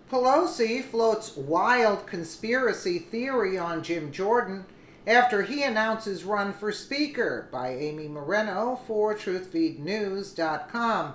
Pelosi floats wild conspiracy theory on Jim Jordan after he announces run for Speaker, by Amy Moreno for TruthFeedNews.com.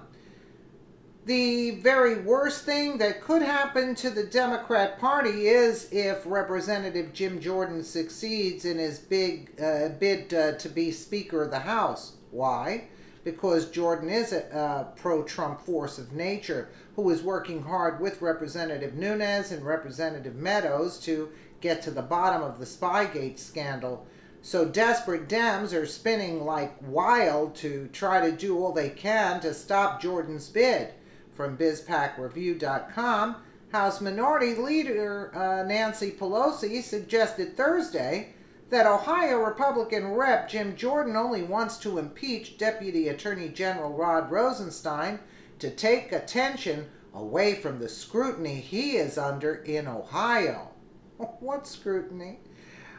The very worst thing that could happen to the Democrat Party is if Representative Jim Jordan succeeds in his bid to be Speaker of the House. Why? Because Jordan is a pro-Trump force of nature who is working hard with Representative Nunes and Representative Meadows to get to the bottom of the Spygate scandal. So desperate Dems are spinning like wild to try to do all they can to stop Jordan's bid. From BizPackReview.com, House Minority Leader Nancy Pelosi suggested Thursday that Ohio Republican Rep. Jim Jordan only wants to impeach Deputy Attorney General Rod Rosenstein to take attention away from the scrutiny he is under in Ohio. What scrutiny?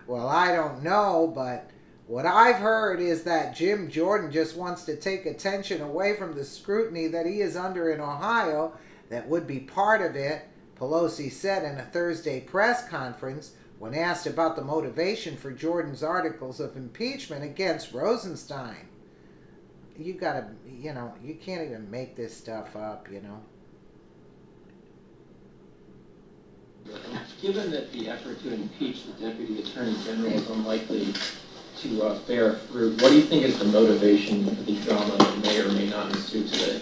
Well, I don't know, but what I've heard is that Jim Jordan just wants to take attention away from the scrutiny that he is under in Ohio that would be part of it, Pelosi said in a Thursday press conference when asked about the motivation for Jordan's articles of impeachment against Rosenstein. You gotta, you can't even make this stuff up, Given that the effort to impeach the Deputy Attorney General is unlikely to bear fruit, what do you think is the motivation for the drama that may or may not ensue today?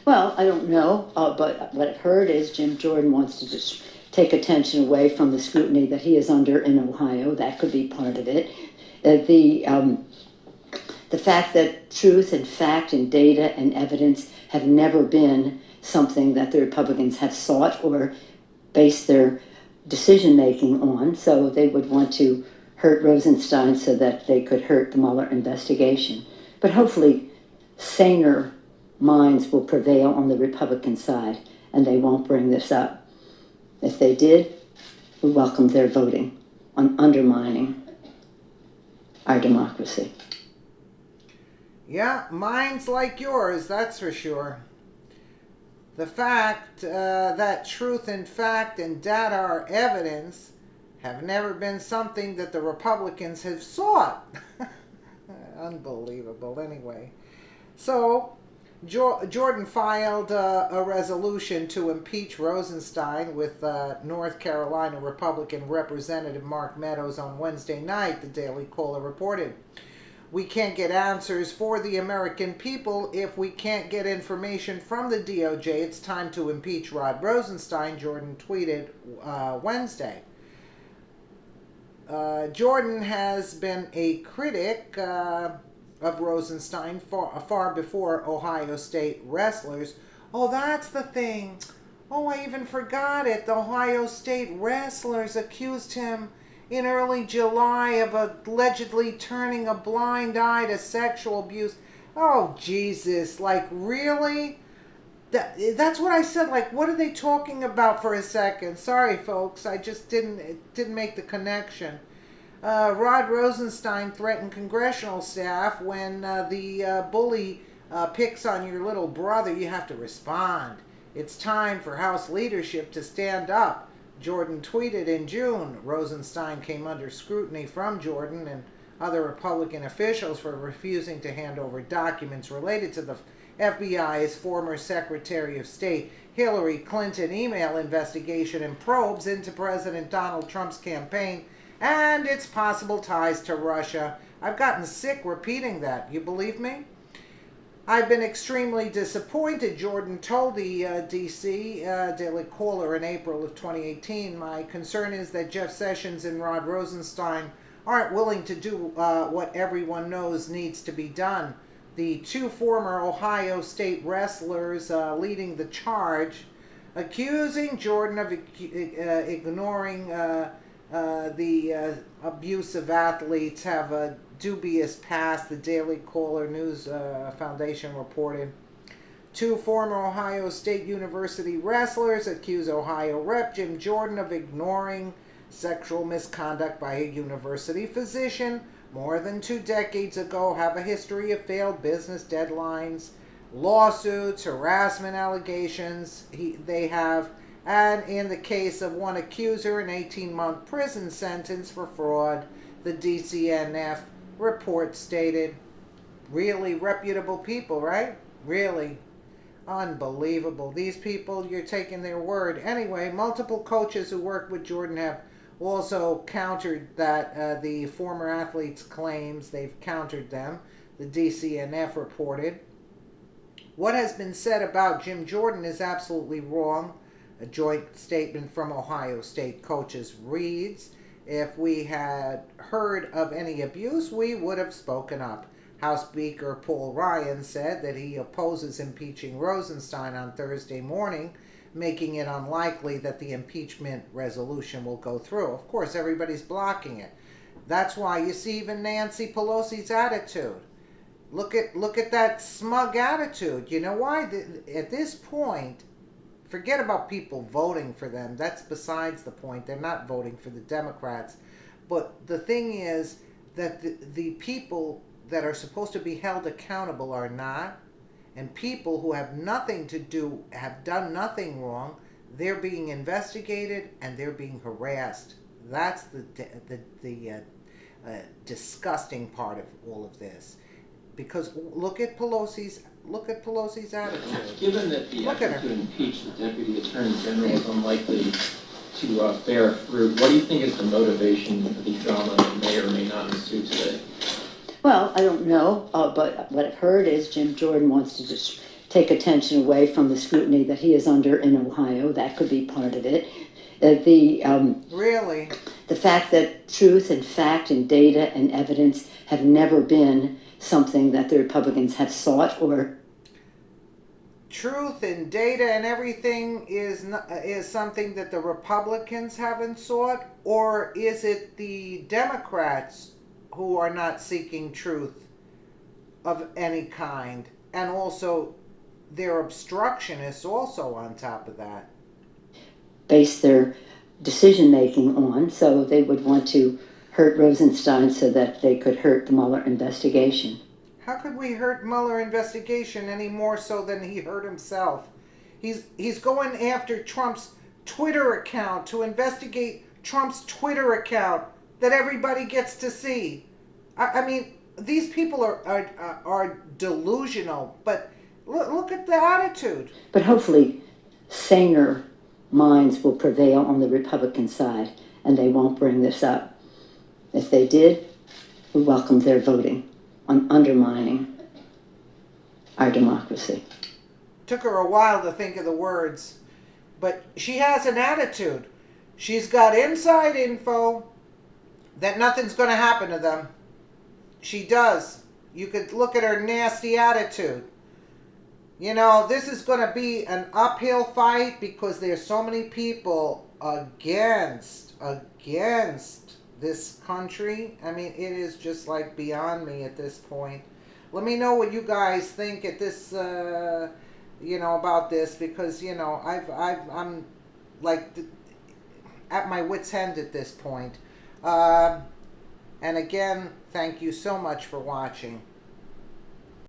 Well, I don't know, but what I've heard is Jim Jordan wants to just take attention away from the scrutiny that he is under in Ohio. That could be part of it. The fact that truth and fact and data and evidence have never been something that the Republicans have sought or based their decision-making on, so they would want to hurt Rosenstein so that they could hurt the Mueller investigation. But hopefully saner minds will prevail on the Republican side and they won't bring this up. If they did, we welcome their voting on undermining our democracy. Yeah, minds like yours, that's for sure. The fact that truth and fact and data are evidence have never been something that the Republicans have sought. Unbelievable, anyway. So, Jordan filed a resolution to impeach Rosenstein with North Carolina Republican Representative Mark Meadows on Wednesday night, the Daily Caller reported. We can't get answers for the American people if we can't get information from the DOJ. It's time to impeach Rod Rosenstein, Jordan tweeted Wednesday. Jordan has been a critic of Rosenstein far before Ohio State wrestlers. Oh, that's the thing. Oh, I even forgot it. The Ohio State wrestlers accused him in early July of allegedly turning a blind eye to sexual abuse. Oh, Jesus. Like, really? That's what I said. Like, what are they talking about for a second? Sorry, folks. I just didn't make the connection. Rod Rosenstein threatened congressional staff when the bully picks on your little brother. You have to respond. It's time for House leadership to stand up, Jordan tweeted in June. Rosenstein came under scrutiny from Jordan and other Republican officials for refusing to hand over documents related to the FBI's former Secretary of State Hillary Clinton email investigation and probes into President Donald Trump's campaign and its possible ties to Russia. I've gotten sick repeating that. You believe me? I've been extremely disappointed, Jordan told the D.C. Daily Caller in April of 2018. My concern is that Jeff Sessions and Rod Rosenstein aren't willing to do what everyone knows needs to be done. The two former Ohio State wrestlers leading the charge, accusing Jordan of ignoring the abuse of athletes, have a dubious past, the Daily Caller News Foundation reported. Two former Ohio State University wrestlers accuse Ohio Rep. Jim Jordan of ignoring sexual misconduct by a university physician more than 2 decades ago, have a history of failed business deadlines, lawsuits, harassment allegations. They have And in the case of one accuser, an 18-month prison sentence for fraud, the DCNF report stated. Really reputable people, right? Really. Unbelievable. These people, you're taking their word. Anyway, multiple coaches who worked with Jordan have also countered that the former athlete's claims. They've countered them. The DCNF reported. What has been said about Jim Jordan is absolutely wrong. A joint statement from Ohio State coaches reads, if we had heard of any abuse, we would have spoken up. House Speaker Paul Ryan said that he opposes impeaching Rosenstein on Thursday morning, making it unlikely that the impeachment resolution will go through. Of course, everybody's blocking it. That's why you see even Nancy Pelosi's attitude. Look at that smug attitude. You know why? At this point, forget about people voting for them. That's besides the point. They're not voting for the Democrats. But the thing is that the people that are supposed to be held accountable are not. And people who have nothing to do, have done nothing wrong, they're being investigated and they're being harassed. That's the disgusting part of all of this. Because look at Pelosi's attitude. Given that the effort to impeach the Deputy Attorney General is unlikely to bear fruit, what do you think is the motivation for the drama that may or may not ensue today? Well, I don't know, but what I've heard is Jim Jordan wants to just take attention away from the scrutiny that he is under in Ohio. That could be part of it. Really? The fact that truth and fact and data and evidence have never been something that the Republicans have sought or... Truth and data and everything is something that the Republicans haven't sought? Or is it the Democrats who are not seeking truth of any kind? And also, they're obstructionists also on top of that. Base their decision-making on, so they would want to hurt Rosenstein so that they could hurt the Mueller investigation. How could we hurt Mueller investigation any more so than he hurt himself? He's going after Trump's Twitter account to investigate Trump's Twitter account that everybody gets to see. I mean, these people are delusional, but look at the attitude. But hopefully saner minds will prevail on the Republican side, and they won't bring this up. If they did, we welcome their voting on undermining our democracy. Took her a while to think of the words, but she has an attitude. She's got inside info that nothing's going to happen to them. She does. You could look at her nasty attitude. You know, this is going to be an uphill fight because there's so many people against this country. I mean, it is just like beyond me at this point. Let me know what you guys think at this, about this, because, I'm like at my wit's end at this point. And again, thank you so much for watching.